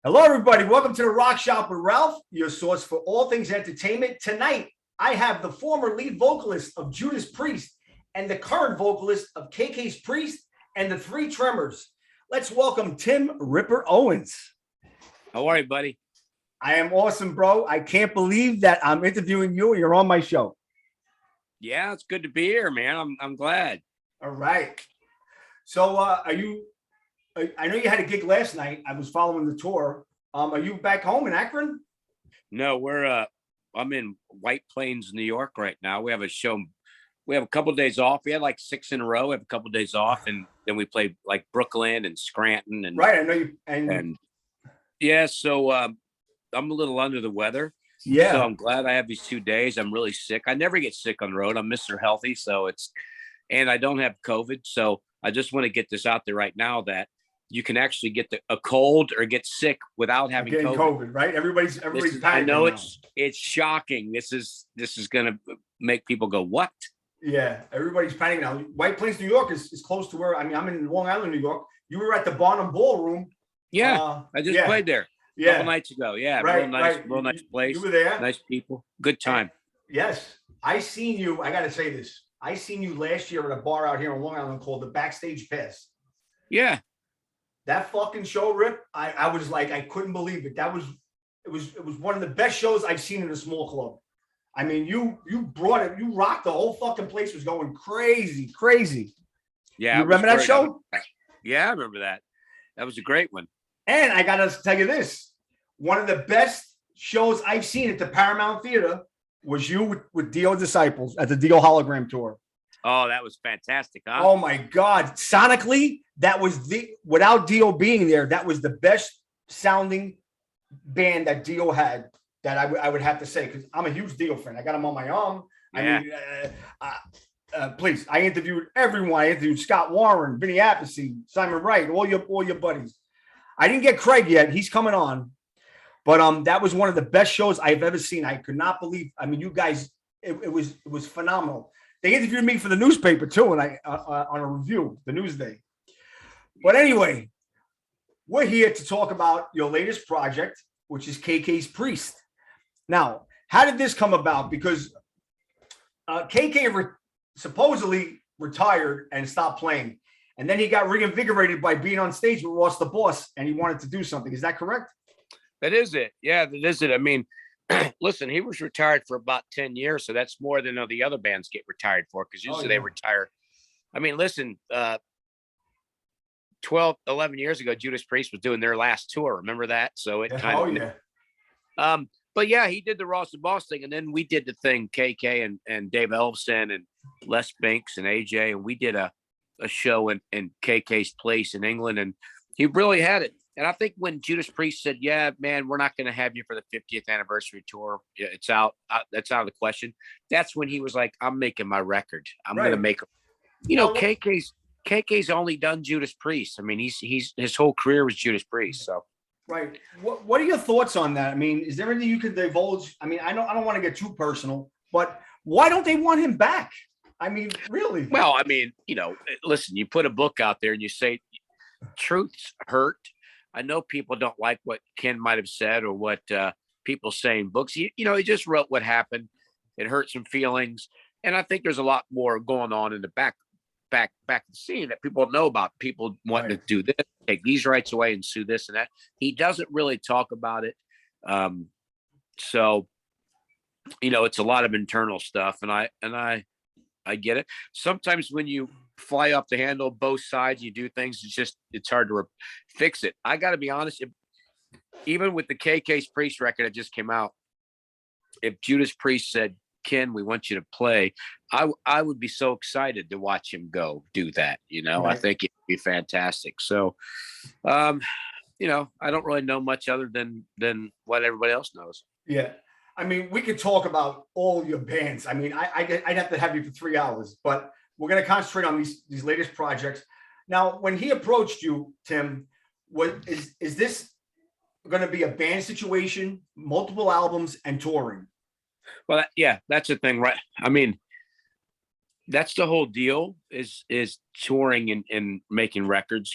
Hello, everybody. Welcome to the Rock Shop with Ralph, your source for all things entertainment. Tonight, I have the former lead vocalist of Judas Priest and the current vocalist of KK's Priest and the Three Tremors. Let's welcome Tim Ripper Owens. How are you, buddy? I am awesome, bro. I can't believe that I'm interviewing you and you're on my show. Yeah, it's good to be here, man. I'm glad. All right. So, I know you had a gig last night. I was following the tour. Are you back home in Akron? No, I'm in White Plains, New York right now. We have a show. We have a couple of days off. We had like 6 in a row. We have a couple of days off, and then we played like Brooklyn and Scranton. And right, I know you. And yeah, so I'm a little under the weather. Yeah. So I'm glad I have these 2 days. I'm really sick. I never get sick on the road. I'm Mr. Healthy, and I don't have COVID. So I just want to get this out there right now that you can actually get a cold or get sick without having COVID, right? Everybody's panicking. I know it's shocking. This is going to make people go, what? Yeah, everybody's panicking now. White Plains, New York is close to where, I'm in Long Island, New York. You were at the Barnum Ballroom. Yeah, I just played there a couple nights ago. Yeah, right, real nice place. You were there? Nice people. Good time. Yes. I seen you, I got to say this. I seen you last year at a bar out here in Long Island called the Backstage Pass. Yeah. That fucking show, Rip, I was like, I couldn't believe it. It was one of the best shows I've seen in a small club. I mean, you brought it, you rocked. The whole fucking place was going crazy. Yeah. You remember that show? Yeah, I remember that. That was a great one. And I gotta tell you this, one of the best shows I've seen at the Paramount Theater was you with Dio Disciples at the Dio Hologram Tour. Oh, that was fantastic, huh? Oh my God. Sonically, that was without Dio being there, that was the best sounding band that Dio had, that I would have to say, because I'm a huge Dio fan. I got him on my arm. Yeah. I mean, please, I interviewed everyone. I interviewed Scott Warren, Vinny Appice, Simon Wright, all your buddies. I didn't get Craig yet. He's coming on. But that was one of the best shows I've ever seen. I could not believe. I mean, you guys, it was phenomenal. They interviewed me for the newspaper too, and I on a review, the Newsday. But anyway, we're here to talk about your latest project, which is KK's Priest. Now, how did this come about? Because KK supposedly retired and stopped playing, and then he got reinvigorated by being on stage with Ross the Boss, and he wanted to do something. Is that correct? That is it. Yeah, that is it. I mean, listen, he was retired for about 10 years. So that's more than the other bands get retired for, because usually they retire. I mean, listen, 11 years ago, Judas Priest was doing their last tour. Remember that? So it kind of, but yeah, he did the Ross the Boss thing. And then we did the thing, KK and Dave Elfson and Les Binks and AJ. And we did a show in KK's place in England. And he really had it. And I think when Judas Priest said, yeah, man, we're not going to have you for the 50th anniversary tour, it's out. That's out of the question. That's when he was like, I'm making my record. I'm going to make, KK's only done Judas Priest. I mean, he's his whole career was Judas Priest. So. Right. What are your thoughts on that? I mean, is there anything you could divulge? I mean, I don't want to get too personal, but why don't they want him back? I mean, really? Well, I mean, listen, you put a book out there and you say truths hurt. I know people don't like what Ken might have said or what people say in books. He just wrote what happened. It hurt some feelings. And I think there's a lot more going on in the back of the scene that people know about. People wanting to do this, take these rights away and sue this and that. He doesn't really talk about it. So, it's a lot of internal stuff. And I get it. Sometimes when you fly off the handle, both sides, you do things, it's hard to fix it. I got to be honest, even with the KK's Priest record that just came out, if Judas Priest said, Ken, we want you to play, I would be so excited to watch him go do that. I think it'd be fantastic. So, I don't really know much other than what everybody else knows. Yeah. I mean, we could talk about all your bands. I mean, I'd have to have you for 3 hours, but we're going to concentrate on these latest projects. Now, when he approached you, Tim, is this going to be a band situation, multiple albums, and touring? Well, that's the thing, right? I mean, that's the whole deal is touring and making records.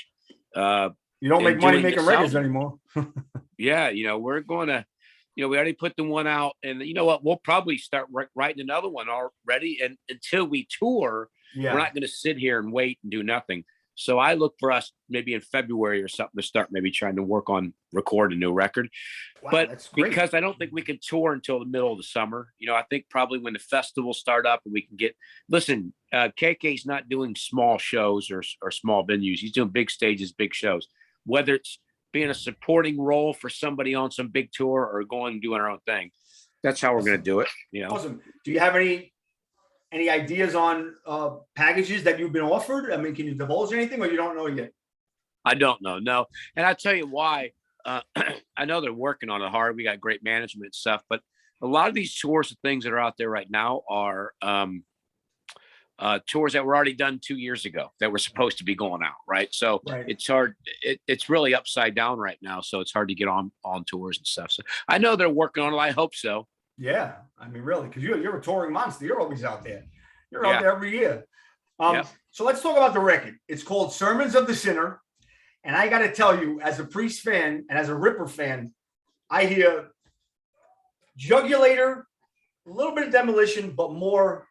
You don't make money doing making this records album. anymore. Yeah, we're going to, we already put the one out, and you know what? We'll probably start writing another one already. And until we tour, we're not going to sit here and wait and do nothing. So I look for us maybe in February or something to start maybe trying to work on record a new record. Wow, but that's great. Because I don't think we can tour until the middle of the summer. I think probably when the festivals start up and we can listen, KK's not doing small shows or small venues. He's doing big stages, big shows, whether it's being a supporting role for somebody on some big tour or going and doing our own thing. That's how we're going to do it. Awesome. Do you have any ideas on packages that you've been offered? I mean, can you divulge anything, or you don't know yet? I don't know. No. And I'll tell you why. I know they're working on it hard. We got great management and stuff, but a lot of these tours and things that are out there right now are tours that were already done 2 years ago that were supposed to be going out. Right. So It's hard. It's really upside down right now. So it's hard to get on tours and stuff. So I know they're working on it. I hope so. Yeah. I mean, really, because you're a touring monster. You're always out there. You're out there every year. So let's talk about the record. It's called Sermons of the Sinner. And I got to tell you, as a Priest fan and as a Ripper fan, I hear Jugulator, a little bit of Demolition, but more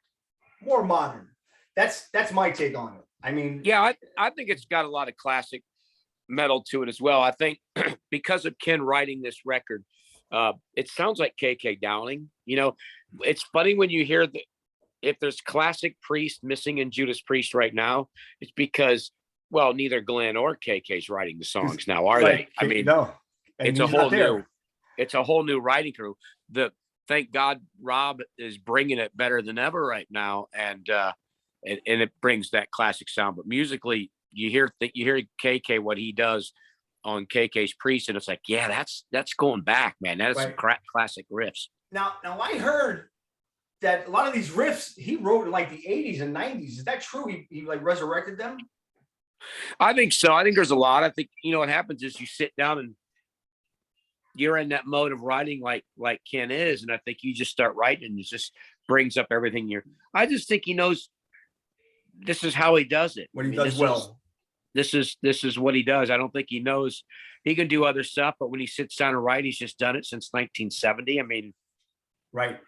modern. That's my take on it. I mean, yeah, I think it's got a lot of classic metal to it as well. I think because of Ken writing this record, it sounds like KK Downing. It's funny when you hear that if there's classic Priest missing in Judas Priest right now, it's because, well, neither Glenn or KK's writing the songs now, are they? I mean, no. It's a whole new writing crew. Thank God Rob is bringing it better than ever right now, and it brings that classic sound. But musically, you hear KK, what he does on KK's Priest, and it's like, yeah, that's going back, man. That's some classic riffs. Now I heard that a lot of these riffs he wrote in like the 80s and 90s. Is that true? He like resurrected them? I think so. I think there's a lot. I think, what happens is you sit down and you're in that mode of writing like Ken is. And I think you just start writing and it just brings up everything I just think he knows this is how he does it. What he does well. This is what he does. I don't think he knows he can do other stuff, but when he sits down and write, he's just done it since 1970. I mean, right.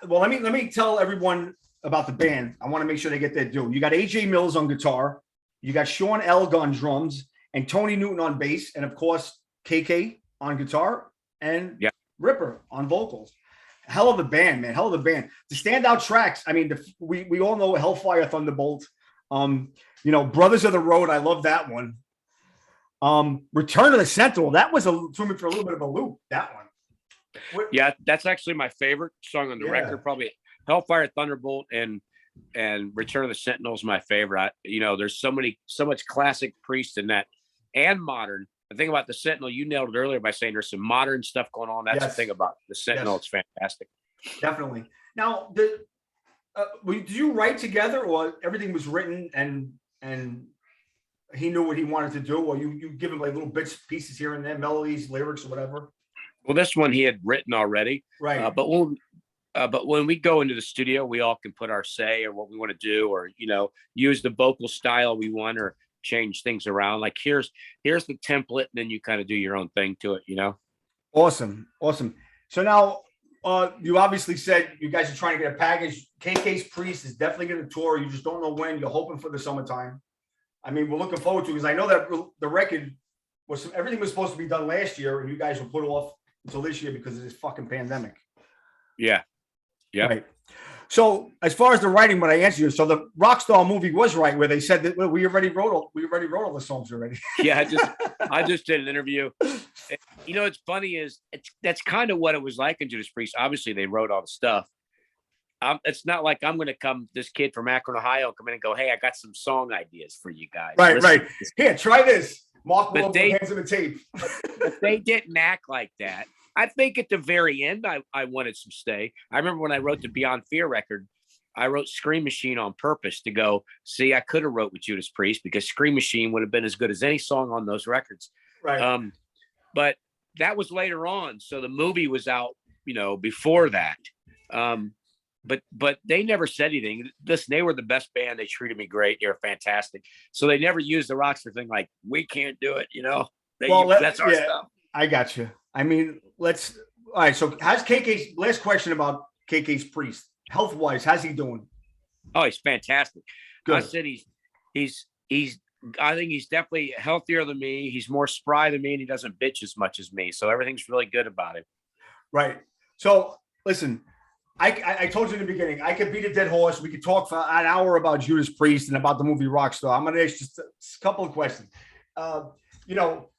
Well, let me tell everyone about the band. I want to make sure they get their due. You got AJ Mills on guitar. You got Sean Elg on drums and Tony Newton on bass. And of course, KK on guitar and Ripper on vocals. Hell of a band, man. Hell of a band. The standout tracks. I mean, we all know Hellfire Thunderbolt. Brothers of the Road. I love that one. Return of the Sentinel. That was threw me for a little bit of a loop. That one. Yeah, that's actually my favorite song on the record. Probably Hellfire Thunderbolt and Return of the Sentinel is my favorite. There's so much classic Priest in that and modern. The thing about the Sentinel, you nailed it earlier by saying there's some modern stuff going on. That's the thing about the Sentinel. It's fantastic. Definitely. Now, did you write together, or everything was written and he knew what he wanted to do, or you give him like little bits, pieces here and there, melodies, lyrics, or whatever? Well, this one he had written already. Right. But when we go into the studio, we all can put our say or what we want to do, or use the vocal style we want, or change things around. Like here's the template, and then you kind of do your own thing to it. Awesome. So now you obviously said you guys are trying to get a package. KK's Priest is definitely going to tour. You just don't know when. You're hoping for the summertime. I mean, we're looking forward to it because I know that the record everything was supposed to be done last year, and you guys were put off until this year because of this fucking pandemic. Yeah. Right. So as far as the writing, what I answered you, so the Rockstar movie was right where they said that we already wrote all the songs already. Yeah, I just did an interview. What's funny is that's kind of what it was like in Judas Priest. Obviously, they wrote all the stuff. It's not like I'm going to come, this kid from Akron, Ohio, come in and go, hey, I got some song ideas for you guys. Right. Here, try this. Mark Willow hands him a tape. But they didn't act like that. I think at the very end, I wanted some stay. I remember when I wrote the Beyond Fear record, I wrote Scream Machine on purpose to go, see, I could have wrote with Judas Priest because Scream Machine would have been as good as any song on those records. Right. But that was later on. So the movie was out, before that. but they never said anything. Listen, they were the best band. They treated me great. They were fantastic. So they never used the Rockstar thing like, we can't do it, you know. That's our stuff. I got you. I mean, all right. So how's KK's last question about KK's Priest? Health wise, how's he doing? Oh, he's fantastic. Good. I said I think he's definitely healthier than me. He's more spry than me, and he doesn't bitch as much as me. So everything's really good about him. Right. So listen, I told you in the beginning, I could beat a dead horse. We could talk for an hour about Judas Priest and about the movie Rockstar. I'm going to ask just a couple of questions. You know,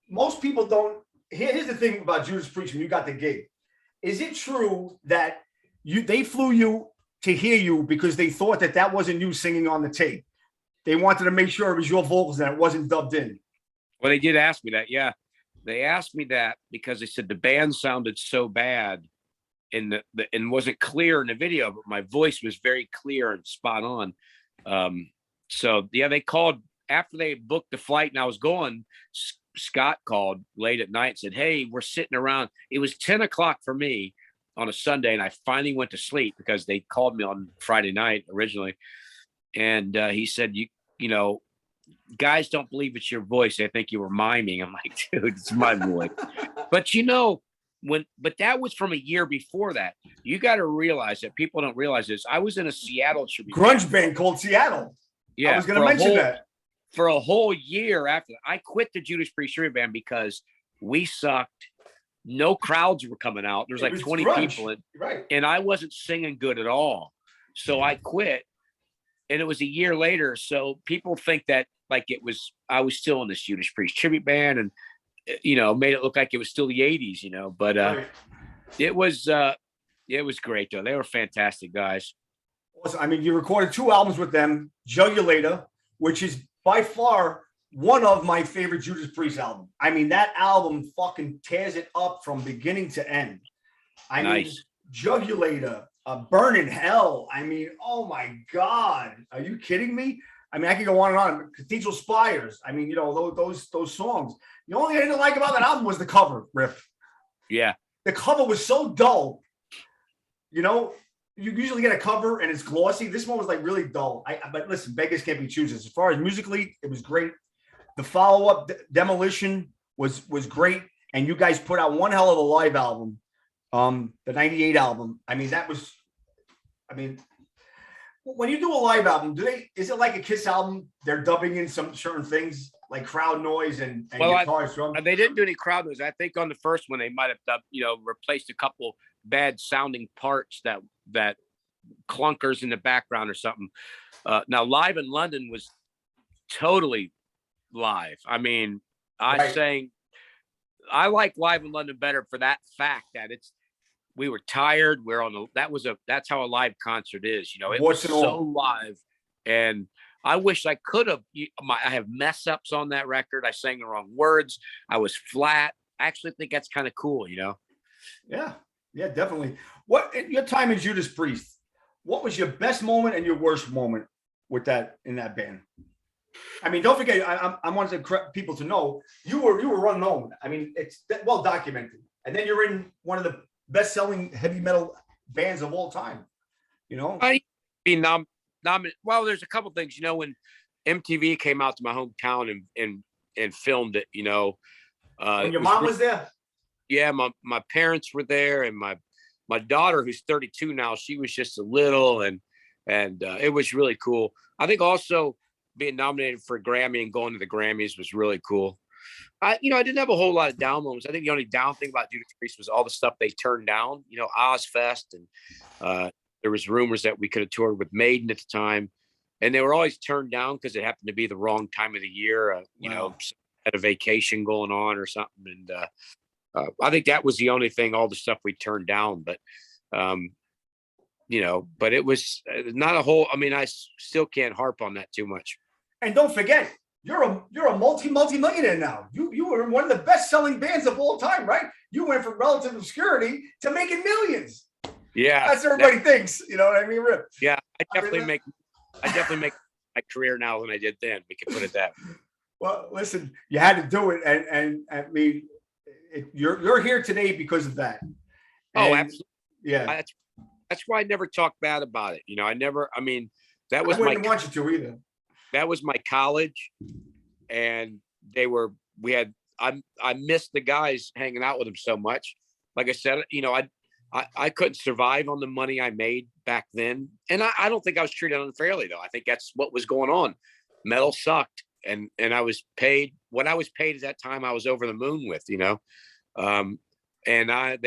most people don't. Here's the thing about Judas Priest when you got the gig. Is it true that they flew you to hear you because they thought that wasn't you singing on the tape? They wanted to make sure it was your vocals and it wasn't dubbed in. Well, they did ask me that. Yeah. They asked me that because they said the band sounded so bad and wasn't clear in the video, but my voice was very clear and spot on. So yeah, they called after they booked the flight and I was going. Scott called late at night and said, "Hey, we're sitting around." It was 10 o'clock for me on a Sunday, and I finally went to sleep because they called me on Friday night originally. And he said, you know, guys don't believe it's your voice. They think you were miming. I'm like, dude, it's my voice. But you know, but that was from a year before that. You got to realize that people don't realize this. I was in a Seattle grunge band called Seattle. Yeah, I was going to mention that. For a whole year after that, I quit the Judas Priest tribute band because we sucked. No crowds were coming out. There was like 20 people and I wasn't singing good at all. So I quit. And it was a year later. So people think that like I was still in this Judas Priest tribute band and, you know, made it look like it was still the 80s, you know, but it was great though. They were fantastic guys. I mean, you recorded 2 albums with them, Jugulator, which is by far one of my favorite Judas Priest albums. I mean, that album fucking tears it up from beginning to end. I mean, Jugulator, Burn in Hell. I mean, oh my God. Are you kidding me? I mean, I could go on and on. Cathedral Spires. I mean, you know, those songs. The only thing I didn't like about that album was the cover, Riff. Yeah. The cover was so dull. You know, you usually get a cover and it's glossy. This one was like really dull. But listen, beggars can't be choosers. As far as musically, it was great. The follow-up, Demolition, was great. And you guys put out one hell of a live album, the 98 album. I mean, when you do a live album, is it like a Kiss album? They're dubbing in some certain things like crowd noise and guitars. They didn't do any crowd noise. I think on the first one, they might have, replaced a couple bad sounding parts that clunkers in the background or something. Now Live in London was totally live. I mean, I like Live in London better for that fact that we were tired. That's how a live concert is, you know, it was so live. And I wish I could have, I have mess ups on that record. I sang the wrong words. I was flat. I actually think that's kind of cool, you know? Yeah, definitely. What your time in Judas Priest, what was your best moment and your worst moment with that in that band? I mean, don't forget, I wanted people to know you were unknown. I mean, it's well documented. And then you're in one of the best-selling heavy metal bands of all time. You know, well, there's a couple things. You know, when MTV came out to my hometown and filmed it, you know, when your mom was there. Yeah, my parents were there, and my daughter, who's 32 now, she was just a little, and it was really cool. I think also being nominated for a Grammy and going to the Grammys was really cool. I didn't have a whole lot of down moments. I think the only down thing about Judas Priest was all the stuff they turned down. You know, Ozfest, and there was rumors that we could have toured with Maiden at the time, and they were always turned down because it happened to be the wrong time of the year. You know, had a vacation going on or something, and I think that was the only thing. All the stuff we turned down, but but it was not a whole. I mean, I still can't harp on that too much. And don't forget, you're a multi-millionaire now. You were one of the best-selling bands of all time, right? You went from relative obscurity to making millions. Yeah, that's what everybody thinks. You know what I mean, Rip? Yeah, I definitely make my career now than I did then. We can put it that way. Well, listen, you had to do it, and I mean, you're here today because of that. Oh, absolutely. Yeah. That's why I never talked bad about it. I mean, that was I wouldn't want you to either. that was my college, and I missed the guys hanging out with them so much. Like I said, I couldn't survive on the money I made back then. And I don't think I was treated unfairly, though. I think that's what was going on. Metal sucked. And I was paid what I was paid at that time. I was over the moon with, they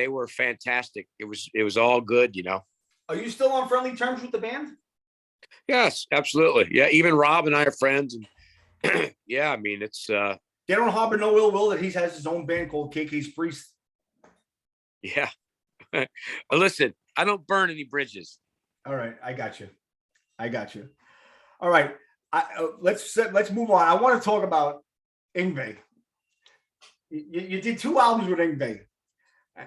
were fantastic. It was all good, Are you still on friendly terms with the band? Yes, absolutely. Yeah. Even Rob and I are friends. And yeah, I mean, it's, They don't harbor no ill will that he has his own band called KK's Priest. yeah. Listen, I don't burn any bridges. All right. I got you. All right. Let's move on. I want to talk about Yngwie. You did 2 albums with Yngwie.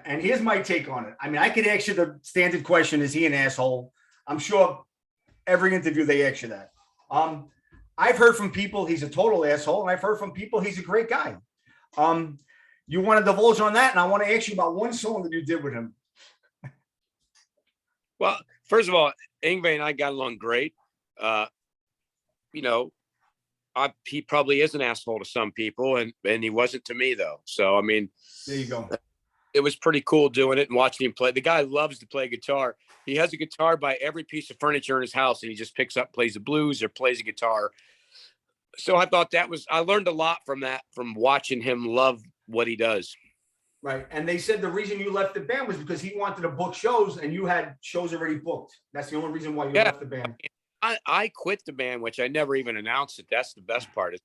And here's my take on it. I mean, I could ask you the standard question, is he an asshole? I'm sure every interview they ask you that. I've heard from people he's a total asshole, and I've heard from people he's a great guy. You want to divulge on that? And I want to ask you about one song that you did with him. Well, first of all, Yngwie and I got along great. He probably is an asshole to some people, and he wasn't to me, though. So, I mean, there you go. It was pretty cool doing it and watching him play. The guy loves to play guitar. He has a guitar by every piece of furniture in his house, and he just picks up, plays the blues or plays a guitar. So I thought I learned a lot from that, from watching him love what he does. Right. And they said the reason you left the band was because he wanted to book shows and you had shows already booked. That's the only reason why you left the band. I quit the band, which I never even announced it. That's the best part.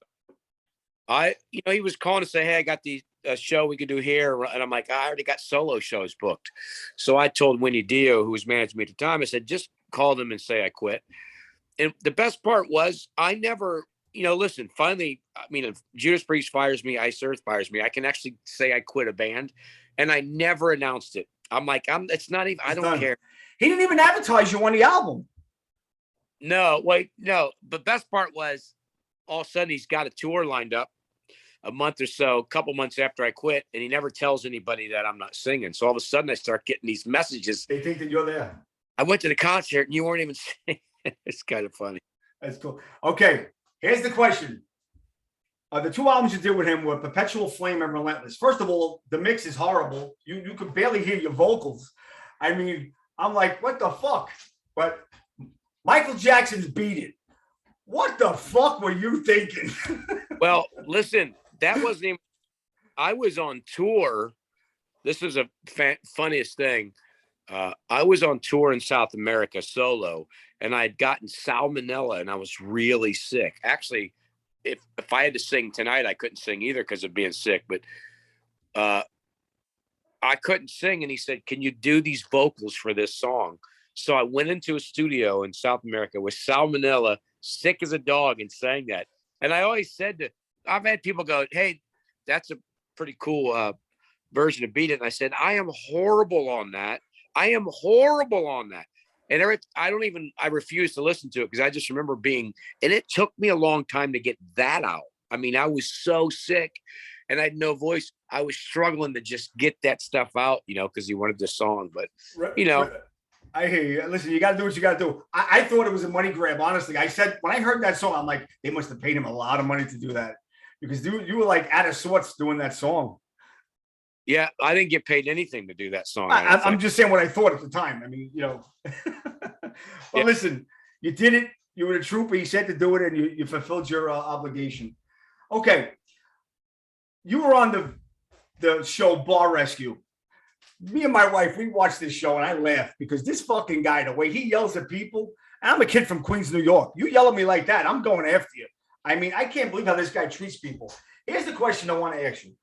He was calling to say, hey, I got the show we could do here. And I'm like, I already got solo shows booked. So I told Winnie Dio, who was managing me at the time, I said, just call them and say I quit. And the best part was I never, listen, finally, I mean, if Judas Priest fires me, Ice Earth fires me, I can actually say I quit a band. And I never announced it. I'm like, it's not even, I don't care. He didn't even advertise you on the album. No, wait, no. The best part was all of a sudden he's got a tour lined up a month or so, a couple months after I quit, and he never tells anybody that I'm not singing. So all of a sudden I start getting these messages. They think that you're there. I went to the concert and you weren't even singing. It's kind of funny. That's cool. Okay, here's the question. The 2 albums you did with him were Perpetual Flame and Relentless. First of all, the mix is horrible. You could barely hear your vocals. I mean, I'm like, what the fuck? But Michael Jackson's Beat It. What the fuck were you thinking? Well, listen, that wasn't even, I was on tour. This is a funniest thing. I was on tour in South America solo, and I had gotten salmonella, and I was really sick. Actually, if I had to sing tonight, I couldn't sing either because of being sick, but I couldn't sing. And he said, can you do these vocals for this song? So I went into a studio in South America with salmonella, sick as a dog, and sang that. And I always said I've had people go, hey, that's a pretty cool version of Beat It. And I said, I am horrible on that. And I refuse to listen to it because I just remember and it took me a long time to get that out. I mean, I was so sick and I had no voice. I was struggling to just get that stuff out, because he wanted this song, but I hear you. Listen, you got to do what you got to do. I thought it was a money grab, honestly. I said, when I heard that song, I'm like, they must have paid him a lot of money to do that because you were like out of sorts doing that song. Yeah, I didn't get paid anything to do that song. I'm just saying what I thought at the time. I mean, Listen, you did it. You were a trooper. You said to do it, and you fulfilled your obligation. Okay. You were on the show Bar Rescue. Me and my wife, we watched this show, and I laughed because this fucking guy, the way he yells at people, and I'm a kid from Queens, New York. You yell at me like that, I'm going after you. I mean, I can't believe how this guy treats people. Here's the question I want to ask you.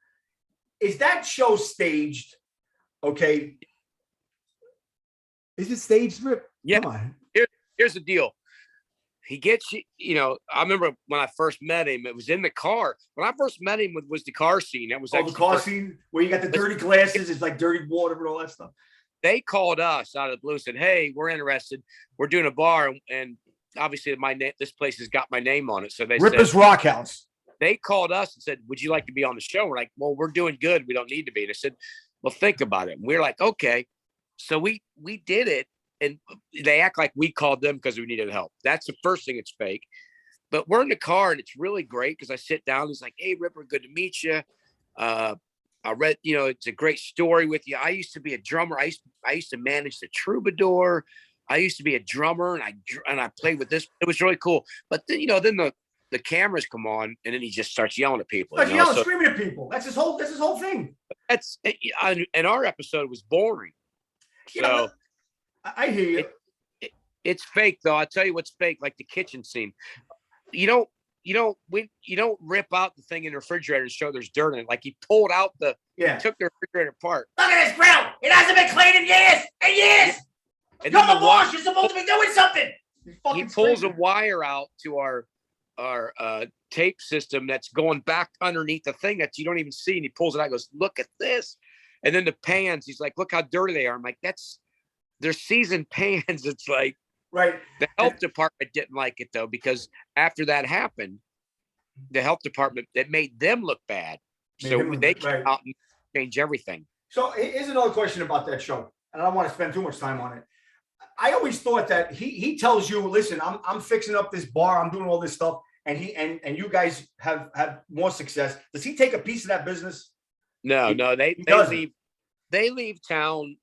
Is that show staged? Okay. Is it staged, Rip? Yeah. Come on. Here's the deal. He gets, I remember when I first met him, it was in the car. When I first met him, was the car scene. That was the car scene where you got the dirty glasses, it's like dirty water and all that stuff. They called us out of the blue and said, hey, we're interested. We're doing a bar. And obviously this place has got my name on it. So they Ripper's Rock House. They called us and said, would you like to be on the show? We're like, well, we're doing good. We don't need to be. They said, well, think about it. And we're like, okay. So we did it. and they act like we called them because we needed help. That's the first thing. It's fake. But we're in the car and it's really great because I sit down. He's like, "Hey, Ripper, good to meet you. I read, it's a great story with you. I used to be a drummer. I used to manage the Troubadour. I used to be a drummer, and I played with this. It was really cool. But then, then the cameras come on, and then he just starts yelling at people. Starts yelling, screaming at people. That's his whole thing. And our episode was boring. So I hear you. It's fake, though. I'll tell you what's fake, like the kitchen scene. You don't rip out the thing in the refrigerator and show there's dirt in it. Like he pulled out he took the refrigerator apart. Look at this grill. It hasn't been cleaned in years. And you're the boss. You're supposed to be doing something. He pulls a wire out to our tape system that's going back underneath the thing that you don't even see. And he pulls it out and goes, "Look at this." And then the pans, he's like, "Look how dirty they are." I'm like, they're seasoned pans. It's like, right. The health department didn't like it, though, because after that happened, the health department, that made them look bad. So they came out and change everything. So here's another question about that show. And I don't want to spend too much time on it. I always thought that he tells you, "Listen, I'm fixing up this bar. I'm doing all this stuff." And you guys have more success. Does he take a piece of that business? No, they leave town.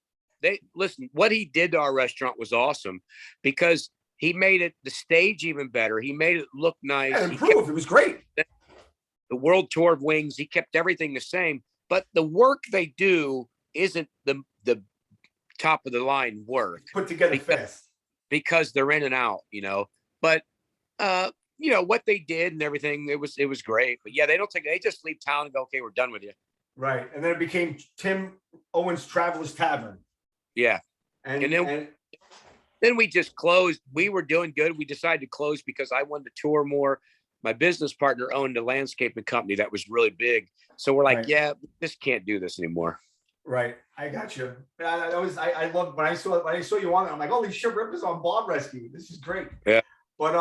Listen, what he did to our restaurant was awesome because he made the stage even better. He made it look nice. Yeah, improved. It was great. The world tour of Wings, he kept everything the same, but the work they do isn't the top of the line work. Put together fast. Because they're in and out, But what they did and everything, it was great. But yeah, they just leave town and go, "Okay, we're done with you." Right. And then it became Tim Owens Traveler's Tavern. Yeah. And then we just closed. We were doing good. We decided to close because I wanted to tour more. My business partner owned a landscaping company that was really big. So we're like, "Yeah, we just can't do this anymore." Right. I got you. I love when I saw you on it. I'm like, "Holy shit, Ripper's on Bob Rescue. This is great." Yeah. But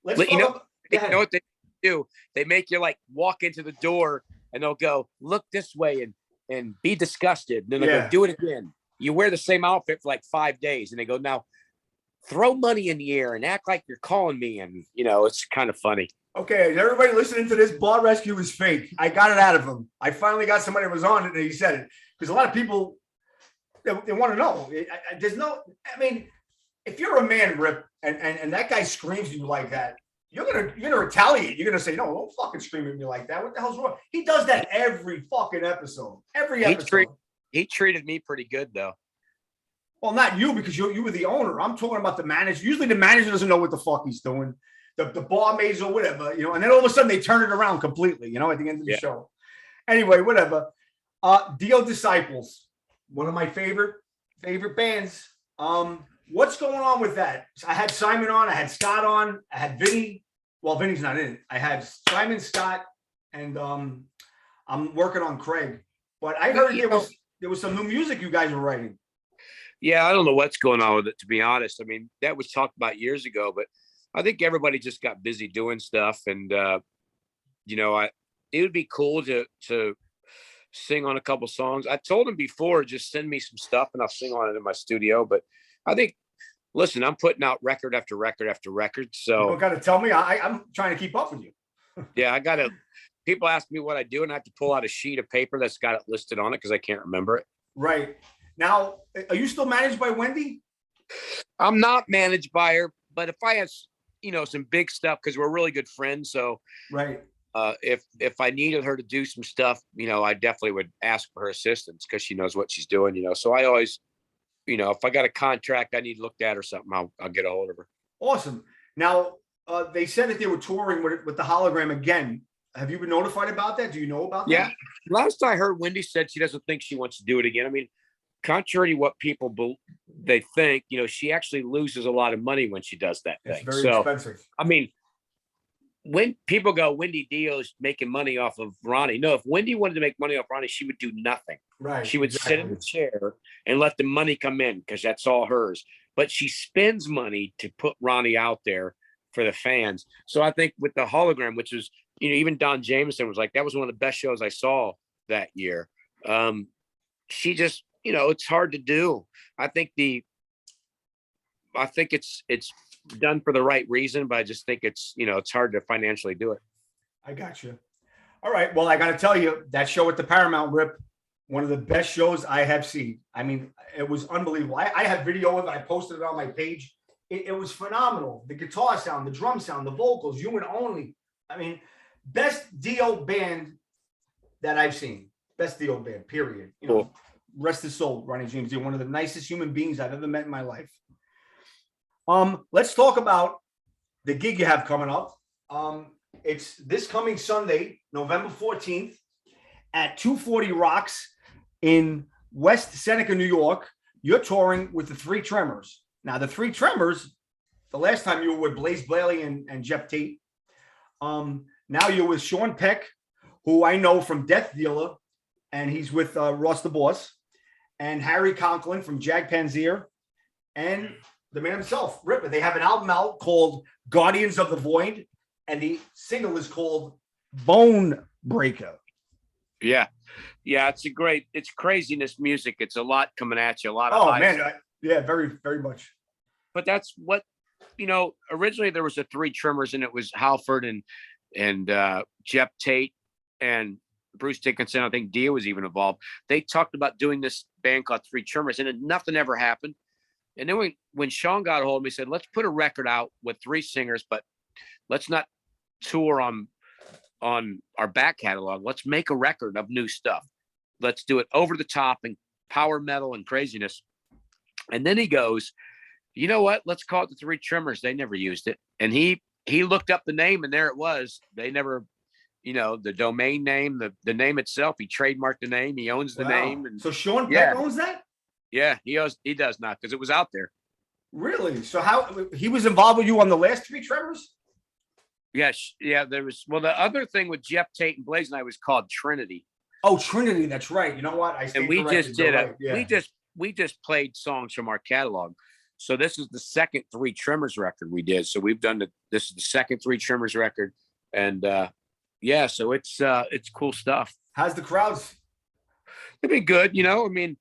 let's you know what they do? They make you like walk into the door and they'll go, "Look this way and be disgusted." And then they go, "Do it again." You wear the same outfit for like 5 days and they go, "Now throw money in the air and act like you're calling me." And it's kind of funny. Okay, everybody listening to this, Bar Rescue is fake. I got it out of him. I finally got somebody that was on it and he said it. Because a lot of people, they want to know. If you're a man, Rip, and that guy screams at you like that, you're gonna retaliate. You're gonna say, "No, don't fucking scream at me like that. What the hell's wrong?" He does that every fucking episode. Every episode. He treated me pretty good, though. Well, not you, because you were the owner. I'm talking about the manager. Usually the manager doesn't know what the fuck he's doing. The barmaids or whatever, and then all of a sudden they turn it around completely, at the end of the show. Anyway, whatever. Dio Disciples, one of my favorite bands. What's going on with that? I had Simon on, I had Scott on, I had Vinny. Well, Vinny's not in it. I had Simon, Scott, and I'm working on Craig. But I heard there was some new music you guys were writing. Yeah, I don't know what's going on with it, to be honest. I mean, that was talked about years ago, but I think everybody just got busy doing stuff. And, it would be cool to sing on a couple songs. I told him before, just send me some stuff and I'll sing on it in my studio. But I think, listen, I'm putting out record after record after record. So you don't got to tell me. I'm trying to keep up with you. Yeah, people ask me what I do and I have to pull out a sheet of paper that's got it listed on it because I can't remember it. Right. Now, are you still managed by Wendy? I'm not managed by her, but if I have, some big stuff, because we're really good friends. So right. If I needed her to do some stuff, I definitely would ask for her assistance because she knows what she's doing, So I always, if I got a contract I need looked at or something, I'll get a hold of her. Awesome. Now, they said that they were touring with the hologram again. Have you been notified about that? Do you know about that? Yeah. Last I heard, Wendy said she doesn't think she wants to do it again. I mean, contrary to what people they think, she actually loses a lot of money when she does that thing. It's very expensive. I mean, when people go, Wendy Dio's making money off of Ronnie. No, if Wendy wanted to make money off Ronnie, she would do nothing. Right. She would sit in the chair and let the money come in because that's all hers. But she spends money to put Ronnie out there for the fans. So I think with the hologram, which was, even Don Jameson was like, that was one of the best shows I saw that year. She just, it's hard to do. I think I think it's done for the right reason, but I just think it's it's hard to financially do it. I got you. All right. Well, I got to tell you, that show at the Paramount, Rip, one of the best shows I have seen. I mean, it was unbelievable. I have video of it. I posted it on my page. It was phenomenal. The guitar sound, the drum sound, the vocals, you and only. I mean, best Dio band that I've seen. Best Dio band, period. Cool. Rest his soul, Ronnie James. You're one of the nicest human beings I've ever met in my life. Let's talk about the gig you have coming up. It's this coming Sunday, November 14th at 240 Rocks in West Seneca, New York. You're touring with the Three Tremors. Now, the Three Tremors, the last time you were with Blaze Bailey and Jeff Tate. Now you're with Sean Peck, who I know from Death Dealer, and he's with Ross the Boss, and Harry Conklin from Jag Panzer, and the man himself, Ripper. They have an album out called Guardians of the Void, and the single is called Bone Breaker. Yeah. It's craziness music. It's a lot coming at you. A lot of yeah, very, very much. But that's what, originally there was the Three Tremors, and it was Halford and Jeff Tate and Bruce Dickinson. I think Dio was even involved. They talked about doing this band called Three Tremors, and nothing ever happened. And then when Sean got a hold of me, he said, let's put a record out with three singers, but let's not tour on our back catalog. Let's make a record of new stuff. Let's do it over the top and power metal and craziness. And then he goes, you know what? Let's call it the Three Tremors. They never used it. And he looked up the name, and there it was. They never, the domain name, the name itself, he trademarked the name. He owns the name. And so Sean Peck owns that? Yeah, he does not, because it was out there. Really? So how he was involved with you on the last Three Tremors? Yes. Yeah, there was. Well, the other thing with Jeff Tate and Blaze and I was called Trinity. Oh, Trinity. That's right. You know what? We just played songs from our catalog. So this is the second Three Tremors record we did. So we've done this is the second Three Tremors record. And so it's cool stuff. How's the crowds? They've been good. I mean,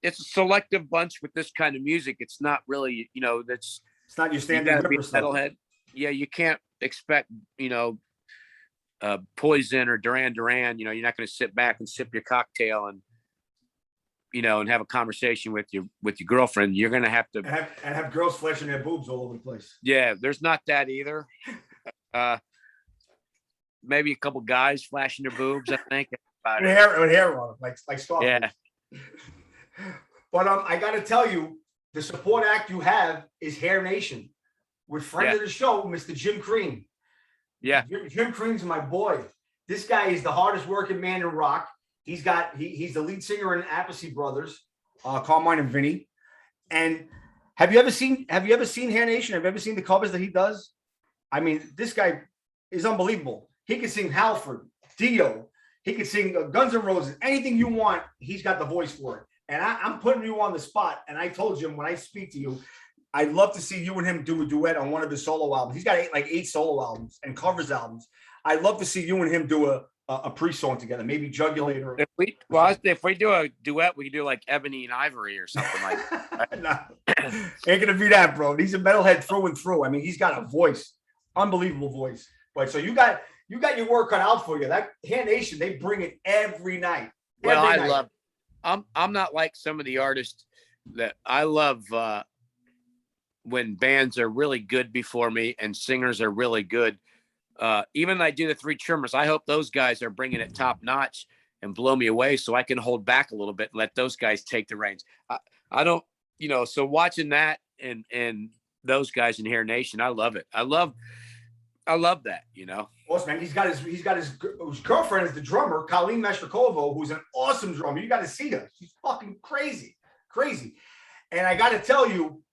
it's a selective bunch with this kind of music. It's not really, it's not your standard metalhead. Yeah, you can't expect, Poison or Duran Duran. You're not going to sit back and sip your cocktail and and have a conversation with your girlfriend. You're going to have to have girls flashing their boobs all over the place. Yeah, there's not that either. Maybe a couple guys flashing their boobs, I think. With hair on them, like Star. Yeah. But I got to tell you, the support act you have is Hair Nation, with friend of the show, Mr. Jim Crean. Yeah, Jim Crean's my boy. This guy is the hardest working man in rock. He's the lead singer in Appice Brothers, Carmine and Vinny. And have you ever seen Hair Nation? Have you ever seen the covers that he does? I mean, this guy is unbelievable. He can sing Halford, Dio. He can sing Guns N' Roses, anything you want. He's got the voice for it. And I'm putting you on the spot. And I told Jim, when I speak to you, I'd love to see you and him do a duet on one of his solo albums. He's got eight solo albums and covers albums. I'd love to see you and him do a pre-song together, maybe Jugulator. If we do a duet, we can do like Ebony and Ivory or something like that. No, ain't gonna be that, bro. He's a metalhead through and through. I mean, he's got a voice, unbelievable voice. But so you got your work cut out for you. That Hair Nation, they bring it every night. I love. I'm not like some of the artists that I love. When bands are really good before me and singers are really good. Even I do the Three Tremors. I hope those guys are bringing it top notch and blow me away, so I can hold back a little bit and let those guys take the reins. I don't, so watching that and those guys in Hair Nation, I love it. I love that, Awesome, man. He's got his girlfriend is the drummer, Colleen Meshkova, who's an awesome drummer. You got to see her. She's fucking crazy. And I got to tell you,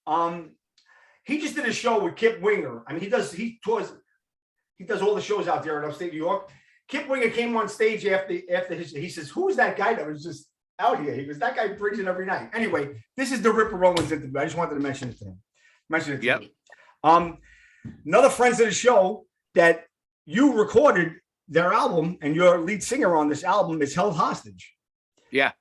he just did a show with Kip Winger. I mean, he does all the shows out there in upstate New York. Kip Winger came on stage after he says, "Who's that guy that was just out here?" He goes, "That guy brings it every night." Anyway, this is the Ripper Owens interview. I just wanted to mention it to him. Yep. Another friends of the show that you recorded their album, and your lead singer on this album is held hostage. Yeah.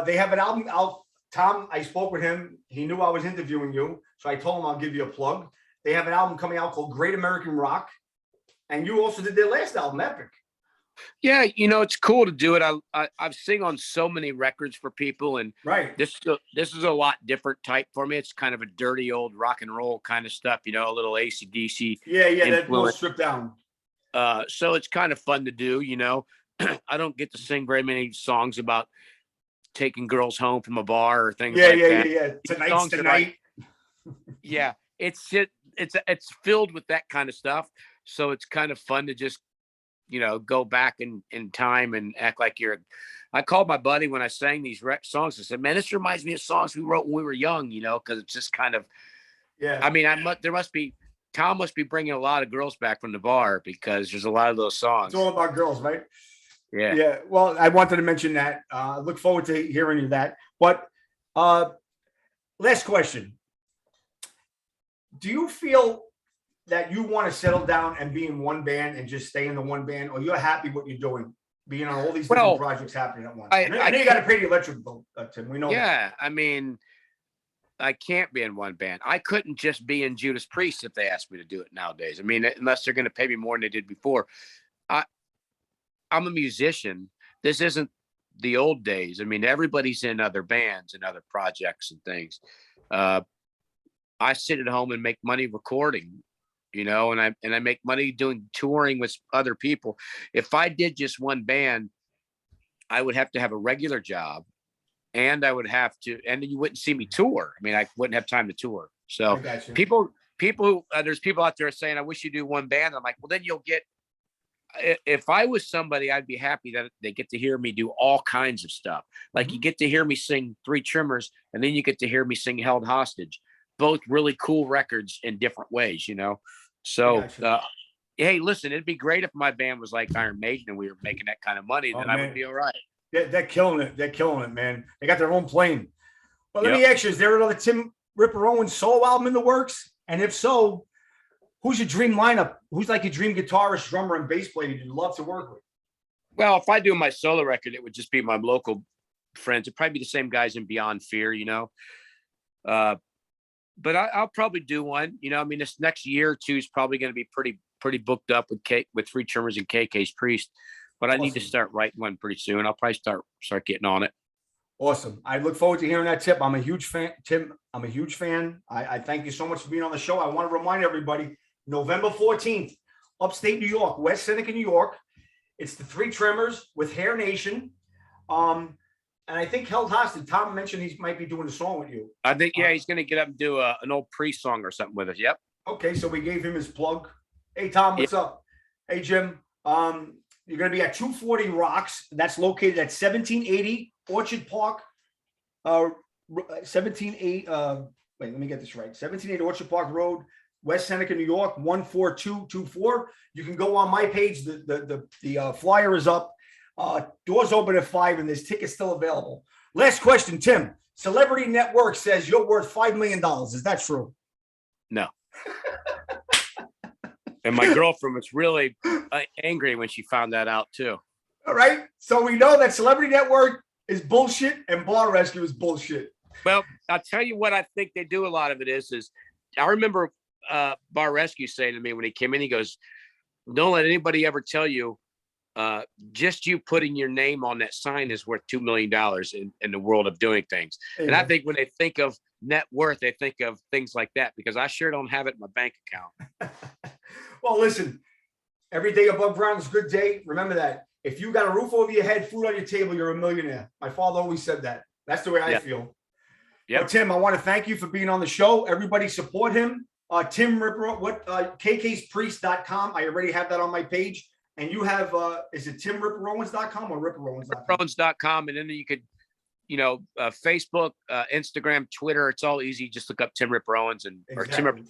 They have an album out Tom, I spoke with him. He knew I was interviewing you. So I told him I'll give you a plug. They have an album coming out called Great American Rock. And you also did their last album, Epic. Yeah, you know, it's cool to do it. I've sing on so many records for people, and Right. this is a lot different type for me. It's kind of a dirty old rock and roll kind of stuff, you know, a little AC/DC Yeah, that little influence. stripped down. So it's kind of fun to do, you know. I don't get to sing very many songs about taking girls home from a bar or things like that. Yeah. Tonight's the night. Yeah, it's filled with that kind of stuff. So it's kind of fun to just, you know, go back in time and act like I called my buddy when I sang these songs. I said, man, this reminds me of songs we wrote when we were young, you know, because it's just kind of, yeah. I mean, Tom must be bringing a lot of girls back from the bar because there's a lot of those songs. It's all about girls, right? Yeah. Yeah. Well, I wanted to mention that. Look forward to hearing that. But last question. Do you feel that you want to settle down and be in one band and just stay in the one band, or you're happy what you're doing, being on all these different projects happening at once? I know you got to pay the electric bill, Tim. We know that. Yeah. I mean, I can't be in one band. I couldn't just be in Judas Priest if they asked me to do it nowadays. I mean, unless they're going to pay me more than they did before. I'm a musician. This isn't the old days. I mean, everybody's in other bands and other projects and things. I sit at home and make money recording, you know, and I make money doing touring with other people. If I did just one band, I would have to have a regular job, and I would have to, and you wouldn't see me tour. I mean, I wouldn't have time to tour. So people, there's people out there saying, I wish you do one band. I'm like, well, then you'll get, if I was somebody, I'd be happy that they get to hear me do all kinds of stuff. Like you get to hear me sing Three Tremors, and then you get to hear me sing Held Hostage, both really cool records in different ways, you know? So, hey, listen, it'd be great if my band was like Iron Maiden and we were making that kind of money, then I would be all right. They're killing it. They're killing it, man. They got their own plane. But let me ask you, is there another Tim Ripper Owens solo album in the works? And if so, who's your dream lineup? Who's like your dream guitarist, drummer, and bass player you'd love to work with? Well, if I do my solo record, it would just be my local friends. It'd probably be the same guys in Beyond Fear, you know. But I'll probably do one. You know, I mean, this next year or two is probably going to be pretty booked up with Three Tremors and KK's Priest. But I need to start writing one pretty soon. I'll probably start getting on it. Awesome. I look forward to hearing that tip. I'm a huge fan, Tim. I'm a huge fan. I thank you so much for being on the show. I want to remind everybody, November 14th, upstate New York, West Seneca, New York. It's the Three Tremors with Hair Nation. And I think Held Hostage. Tom mentioned he might be doing a song with you. I think, he's going to get up and do an old Priest song or something with us. Yep. Okay, so we gave him his plug. Hey, Tom, what's up? Hey, Jim. You're going to be at 240 Rocks. That's located at 1780 Orchard Park. 1780. Wait, let me get this right. 1780 Orchard Park Road, West Seneca, New York, 14224. You can go on my page. The flyer is up. Doors open at 5, and there's tickets still available. Last question, Tim. Celebrity Network says you're worth $5 million. Is that true? No. And my girlfriend was really angry when she found that out too. All right. So we know that Celebrity Network is bullshit and Bar Rescue is bullshit. Well, I'll tell you what I think they do. A lot of it is I remember Bar Rescue saying to me when he came in, he goes, don't let anybody ever tell you just you putting your name on that sign is worth $2 million in the world of doing things. Yeah. And I think when they think of net worth, they think of things like that, because I sure don't have it in my bank account. Well, listen, every day above ground is a good day. Remember that. If you got a roof over your head, food on your table, you're a millionaire. My father always said that. That's the way I feel. Yeah. Well, Tim, I want to thank you for being on the show. Everybody support him. Tim Ripper, KKspriest.com. I already have that on my page. And you have, is it TimRipperOwens.com or RipperOwens.com? RipperOwens.com. And then you could, Facebook, Instagram, Twitter. It's all easy. Just look up Tim Ripper Owens or Tim Ripper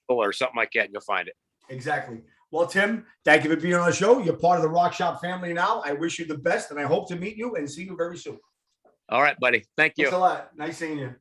or something like that, and you'll find it. Exactly. Well, Tim, thank you for being on the show. You're part of the Rock Shop family now. I wish you the best, and I hope to meet you and see you very soon. All right, buddy. Thank you. Thanks a lot. Nice seeing you.